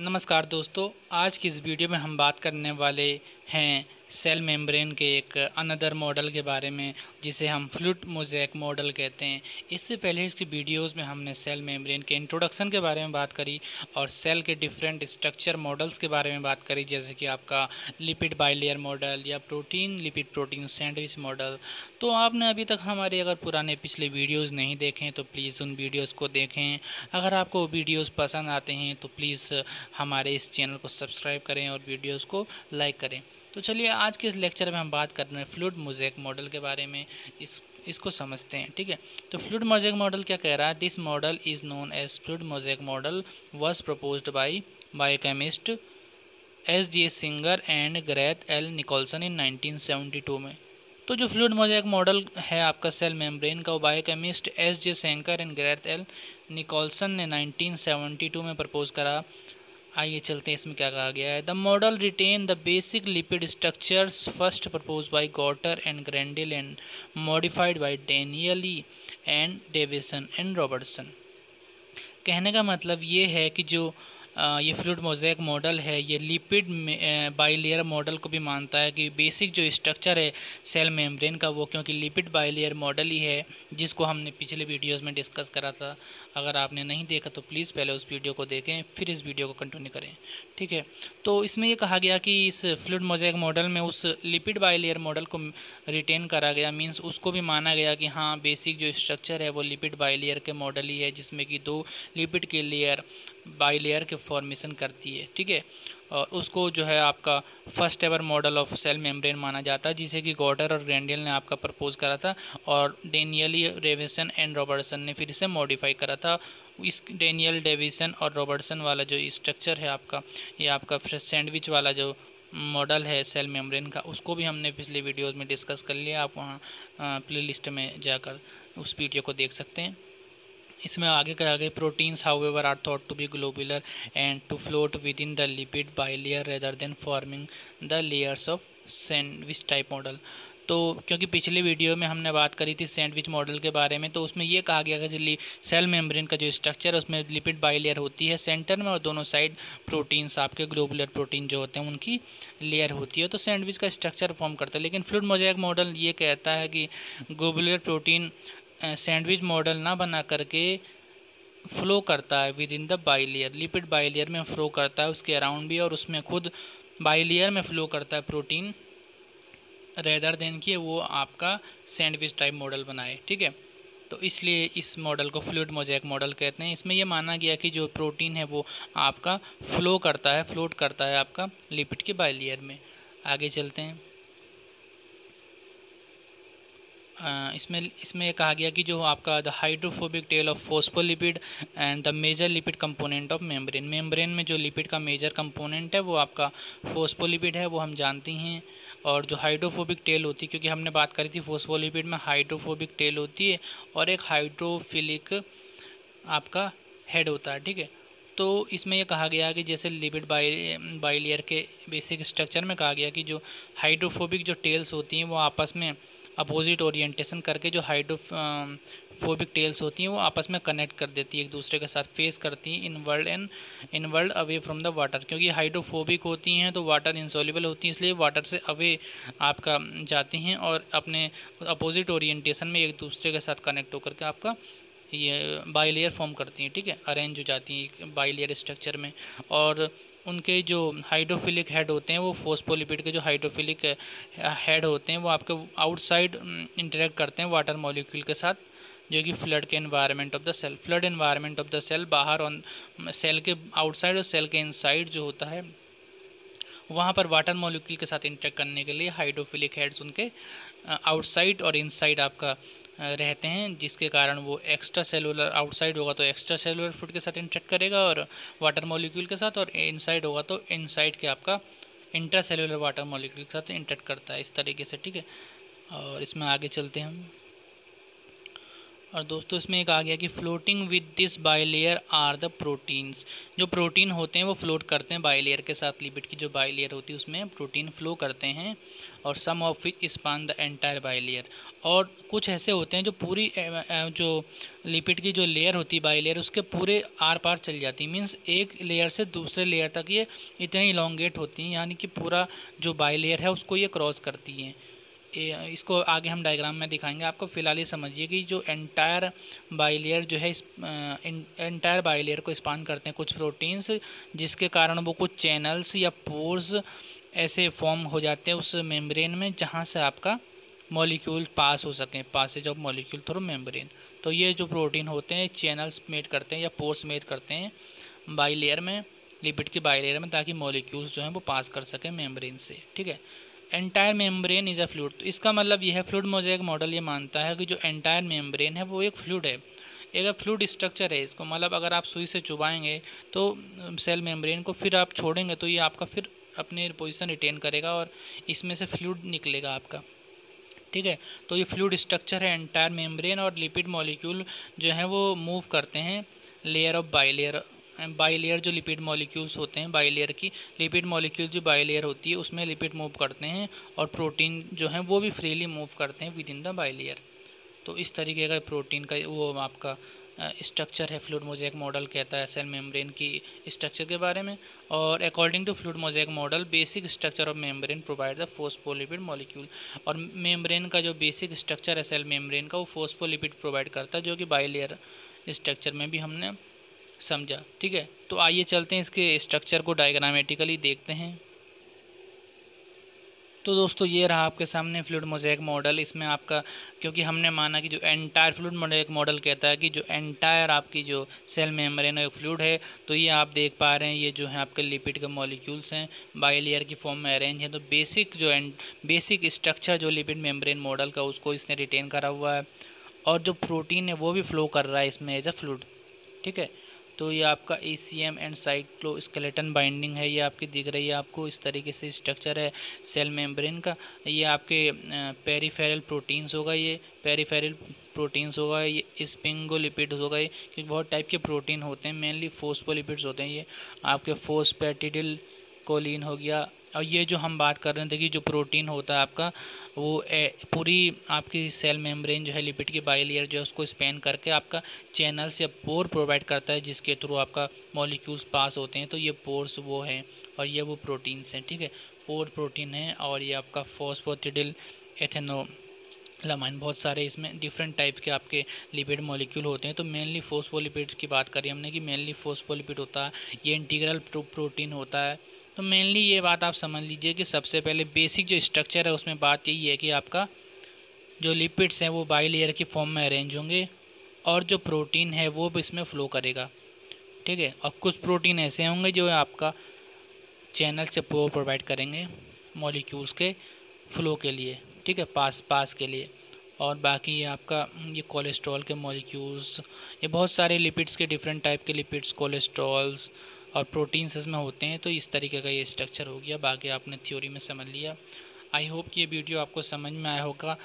नमस्कार दोस्तों, आज की इस वीडियो में हम बात करने वाले हैं सेल मेम्ब्रेन के एक अनदर मॉडल के बारे में, जिसे हम फ्लूइड मोज़ेक मॉडल कहते हैं। इससे पहले इसकी वीडियोस में हमने सेल मेम्ब्रेन के इंट्रोडक्शन के बारे में बात करी और सेल के डिफरेंट स्ट्रक्चर मॉडल्स के बारे में बात करी, जैसे कि आपका लिपिड बाइलेयर मॉडल या protein lipid protein sandwich model. तो आपने अभी तक हमारे अगर पुराने पिछले वीडियोज़ नहीं देखें तो प्लीज़ उन वीडियोज़ को देखें। अगर आपको वीडियोज़ पसंद आते हैं तो प्लीज़ हमारे इस चैनल को सब्सक्राइब करें और वीडियोस को लाइक करें। तो चलिए आज के इस लेक्चर में हम बात कर रहे हैं फ्लूइड मोज़ेक मॉडल के बारे में। इसको समझते हैं, ठीक है। तो फ्लूइड मोज़ेक मॉडल क्या कह रहा है? This model is known as fluid mosaic model was proposed by biochemist S G. Singer and Garth L Nicolson in 1972 में। तो जो फ्लूइड मोज़ेक मॉडल है आपका सेल मेम्ब्रेन का, वो biochemist S J. Singer and Garth L Nicolson ने 1972 में propose करा। आइए चलते हैं इसमें क्या कहा गया है। The model retain the basic lipid structures first propose by Gorter and Grendel and modified by Danielli and Davson and Robertson. कहने का मतलब ये है कि जो ये फ्लूइड मोज़ेक मॉडल है, ये लिपिड बाइलेयर मॉडल को भी मानता है कि बेसिक जो स्ट्रक्चर है सेल मेम्ब्रेन का, वो क्योंकि लिपिड बाइलेयर मॉडल ही है, जिसको हमने पिछले वीडियोस में डिस्कस करा था। अगर आपने नहीं देखा तो प्लीज़ पहले उस वीडियो को देखें, फिर इस वीडियो को कंटिन्यू करें, ठीक है। तो इसमें ये कहा गया कि इस फ्लूइड मोज़ेक मॉडल में उस लिपिड बाइलेयर मॉडल को रिटेन करा गया, मीन्स उसको भी माना गया कि हाँ, बेसिक जो स्ट्रक्चर है वो लिपिड बाइलेयर के मॉडल ही है, जिसमें कि दो लिपिड के लेयर बाइलेयर के फॉर्मेशन करती है, ठीक है। और उसको जो है आपका first ever model of cell membrane माना जाता है, जिसे कि गॉटर और ग्रेंडेल ने आपका प्रपोज करा था और डेनियली डेविसन एंड रॉबर्टसन ने फिर इसे मॉडिफाई करा था। इस डेनियल डेविसन और रॉबर्टसन वाला जो स्ट्रक्चर है आपका, ये आपका सैंडविच वाला जो मॉडल है सेल मेम्ब्रेन का, उसको भी हमने पिछले वीडियोज़ में डिस्कस कर लिया। आप वहाँ प्ले लिस्ट में जाकर उस वीडियो को देख सकते हैं। इसमें आगे कहा गया proteins however are thought to be globular and to float within the lipid bilayer rather than forming the layers of sandwich type model. तो क्योंकि पिछले वीडियो में हमने बात करी थी सैंडविच मॉडल के बारे में, तो उसमें ये कहा गया कि जो सेल मेम्ब्रेन का जो स्ट्रक्चर है उसमें लिपिड बाइलेयर होती है सेंटर में, और दोनों साइड प्रोटीन्स आपके ग्लोबुलर प्रोटीन जो होते हैं उनकी लेयर होती है, तो सैंडविच का स्ट्रक्चर फॉर्म करता है। लेकिन फ्लूइड मोज़ेक मॉडल ये कहता है कि ग्लोबुलर प्रोटीन सैंडविच मॉडल ना बना करके फ्लो करता है with in the bilayer, lipid bilayer में फ्लो करता है, उसके अराउंड भी, और उसमें खुद बाइलेयर में फ्लो करता है प्रोटीन, रेदर देन कि वो आपका सैंडविच टाइप मॉडल बनाए, ठीक है। तो इसलिए इस मॉडल को फ्लूइड मोज़ेक मॉडल कहते हैं। इसमें यह माना गया कि जो प्रोटीन है वो आपका फ्लो करता है, फ्लोट करता है आपका लिपिड के बाइलेयर में। आगे चलते हैं। इसमें कहा गया कि जो आपका the hydrophobic tail of phospholipid and the major lipid component of membrane, membrane में जो लिपिड का मेजर कंपोनेंट है वो आपका फोस्फोलिपिड है, वो हम जानते हैं। और जो हाइड्रोफोबिक टेल होती है, क्योंकि हमने बात करी थी फोस्फोलिपिड में हाइड्रोफोबिक टेल होती है और एक हाइड्रोफिलिक आपका हेड होता है, ठीक है। तो इसमें यह कहा गया कि जैसे लिपिड बाइलेयर के बेसिक स्ट्रक्चर में कहा गया कि जो हाइड्रोफोबिक जो टेल्स होती हैं वो आपस में अपोजिट ओरिएंटेशन करके, जो हाइड्रोफोबिक टेल्स होती हैं वो आपस में कनेक्ट कर देती है, एक दूसरे के साथ फेस करती हैं inward away from the water. क्योंकि हाइड्रोफोबिक होती हैं तो वाटर इंसॉल्युबल होती हैं, इसलिए वाटर से अवे आपका जाती हैं और अपने अपोजिट ओरिएंटेशन में एक दूसरे के साथ कनेक्ट होकर के आपका ये बाइलेयर फॉर्म करती हैं, ठीक है, अरेंज हो जाती हैं बाइलेयर स्ट्रक्चर में। और उनके जो हाइड्रोफिलिक हेड होते हैं वो फोस्फोलिपिड के जो हाइड्रोफिलिक हेड होते हैं वो आपके आउटसाइड इंटरेक्ट करते हैं वाटर मॉलिक्यूल के साथ, जो कि फ्लड के environment of the cell, fluid environment of the cell, बाहर ऑन सेल के आउटसाइड और सेल के इनसाइड जो होता है वहाँ पर वाटर मॉलिक्यूल के साथ इंटरेक्ट करने के लिए हाइड्रोफिलिक हेड्स उनके आउटसाइड और इनसाइड आपका रहते हैं, जिसके कारण वो एक्स्ट्रा सेलुलर, आउटसाइड होगा तो एक्स्ट्रा सेलुलर फूड के साथ इंटरेक्ट करेगा और वाटर मॉलिक्यूल के साथ, और इनसाइड होगा तो इनसाइड के आपका इंट्रा सेलुलर वाटर मॉलिक्यूल के साथ इंटरेक्ट करता है, इस तरीके से, ठीक है। और इसमें आगे चलते हैं हम। और दोस्तों इसमें एक आ गया कि floating with this bilayer are the proteins. जो प्रोटीन होते हैं वो फ्लोट करते हैं बाइलेयर के साथ। लिपिड की जो बाइलेयर होती है उसमें प्रोटीन फ्लो करते हैं, और some of which span the entire bilayer. और कुछ ऐसे होते हैं जो पूरी जो लिपिड की जो लेयर होती है बाइलेयर उसके पूरे आर पार चल जाती है। मीन्स एक लेयर से दूसरे लेयर तक ये इतने इलोंगेट होती हैं, यानी कि पूरा जो बाइलेयर है उसको ये क्रॉस करती हैं। इसको आगे हम डायग्राम में दिखाएंगे आपको। फिलहाल ये समझिए कि जो एंटायर बाइलेयर जो है, इस एंटायर बाइलेयर को स्पान करते हैं कुछ प्रोटीन्स, जिसके कारण वो कुछ चैनल्स या पोर्स ऐसे फॉर्म हो जाते हैं उस मेम्ब्रेन में जहाँ से आपका मॉलिक्यूल पास हो सकें, passage of molecule through membrane. तो ये जो प्रोटीन होते हैं चैनल्स मेड करते हैं या पोर्स मेड करते हैं बाइलेयर में, लिपिड की बाइलेयर में, ताकि मॉलिक्यूल्स जो हैं वो पास कर सकें मेम्ब्रेन से। ठीक है, entire membrane is a fluid. तो इसका मतलब यह है, फ्लूइड मोज़ेक मॉडल ये मानता है कि जो एंटायर मेम्ब्रेन है वो एक फ्लूइड है, एक फ्लूइड स्ट्रक्चर है। इसको मतलब अगर आप सुई से चुभाएंगे तो सेल मेम्ब्रेन को, फिर आप छोड़ेंगे तो ये आपका फिर अपनी पोजीशन रिटेन करेगा और इसमें से फ्लूइड निकलेगा आपका। ठीक है, तो ये फ्लूइड स्ट्रक्चर है एंटायर मेम्ब्रेन, और लिपिड मॉलिक्यूल जो है वो मूव करते हैं लेयर ऑफ बाइलेयर। बाइलेयर जो लिपिड मॉलिक्यूल्स होते हैं, बाइलेयर की लिपिड मॉलिक्यूल जो बाइलेयर होती है उसमें लिपिड मूव करते हैं, और प्रोटीन जो है वो भी फ्रीली मूव करते हैं विद इन द बाइलेयर। तो इस तरीके का प्रोटीन का वो आपका स्ट्रक्चर है। फ्लूइड मोज़ेक मॉडल कहता है सेल मेम्ब्रेन की स्ट्रक्चर के बारे में। और according to fluid mosaic model, basic structure of membrane provide the phospholipid molecule. और मेम्ब्रेन का जो बेसिक स्ट्रक्चर है सेल मेम्ब्रेन का, वो फोस्फोलिपिड प्रोवाइड करता है, जो कि बाइलेयर स्ट्रक्चर में भी हमने समझा। ठीक है, तो आइए चलते हैं इसके स्ट्रक्चर को डायग्रामेटिकली देखते हैं। तो दोस्तों ये रहा आपके सामने फ्लूइड मोज़ेक मॉडल। इसमें आपका, क्योंकि हमने माना कि जो एंटायर फ्लूइड मोज़ेक मॉडल कहता है कि जो एंटायर आपकी जो सेल मेम्ब्रेन है फ्लूइड है, तो ये आप देख पा रहे हैं ये जो है आपके लिपिड के मॉलिक्यूल्स हैं, बाइलेयर की फॉर्म में अरेंज हैं। तो बेसिक स्ट्रक्चर जो लिपिड मेम्ब्रेन मॉडल का, उसको इसने रिटेन करा हुआ है, और जो प्रोटीन है वो भी फ्लो कर रहा है इसमें एज अ फ्लूइड। ठीक है, तो ये आपका ECM एंड साइटोस्केलेटन बाइंडिंग है, ये आपकी दिख रही है आपको। इस तरीके से स्ट्रक्चर है सेल मेम्ब्रेन का। ये आपके पेरिफेरल प्रोटीन्स होगा, ये पेरिफेरल प्रोटीन्स होगा, ये स्पिंगोलिपिड होगा, ये क्योंकि बहुत टाइप के प्रोटीन होते हैं, मेनली फोस्फोलिपिड्स होते हैं। ये आपके फोस्फेटिडिल कोलिन हो गया। और ये जो हम बात कर रहे थे कि जो प्रोटीन होता है आपका, वो पूरी आपकी सेल मेम्ब्रेन जो है लिपिड की बाइलेयर जो है उसको स्पैन करके आपका चैनल्स या पोर प्रोवाइड करता है, जिसके थ्रू आपका मॉलिक्यूल्स पास होते हैं। तो ये पोर्स वो हैं और ये वो प्रोटीन्स हैं। ठीक है, पोर प्रोटीन है, और ये आपका फॉस्फेटिडिल एथेनोलामाइन, बहुत सारे इसमें डिफरेंट टाइप के आपके लिपिड मॉलिक्यूल होते हैं। तो मेनली फोस्फोलिपिड की बात करी हमने कि मेनली फोस्फोलिपिड होता है, ये इंटीग्रल प्रोटीन होता है। तो मेनली ये बात आप समझ लीजिए कि सबसे पहले बेसिक जो स्ट्रक्चर है उसमें बात यही है कि आपका जो लिपिड्स हैं वो बाइलेयर की फॉर्म में अरेंज होंगे, और जो प्रोटीन है वो भी इसमें फ़्लो करेगा। ठीक है, और कुछ प्रोटीन ऐसे होंगे जो आपका चैनल से प्रोवाइड करेंगे मॉलिक्यूल्स के फ़्लो के लिए। ठीक है, पास के लिए। और बाकी ये आपका ये कोलेस्ट्रॉल के मॉलिक्यूल्स, ये बहुत सारे लिपिड्स के डिफरेंट टाइप के लिपिड्स, कोलेस्ट्रॉल्स और प्रोटीन्स इसमें होते हैं। तो इस तरीके का ये स्ट्रक्चर हो गया। बाकी आपने थ्योरी में समझ लिया। आई होप कि ये वीडियो आपको समझ में आया होगा।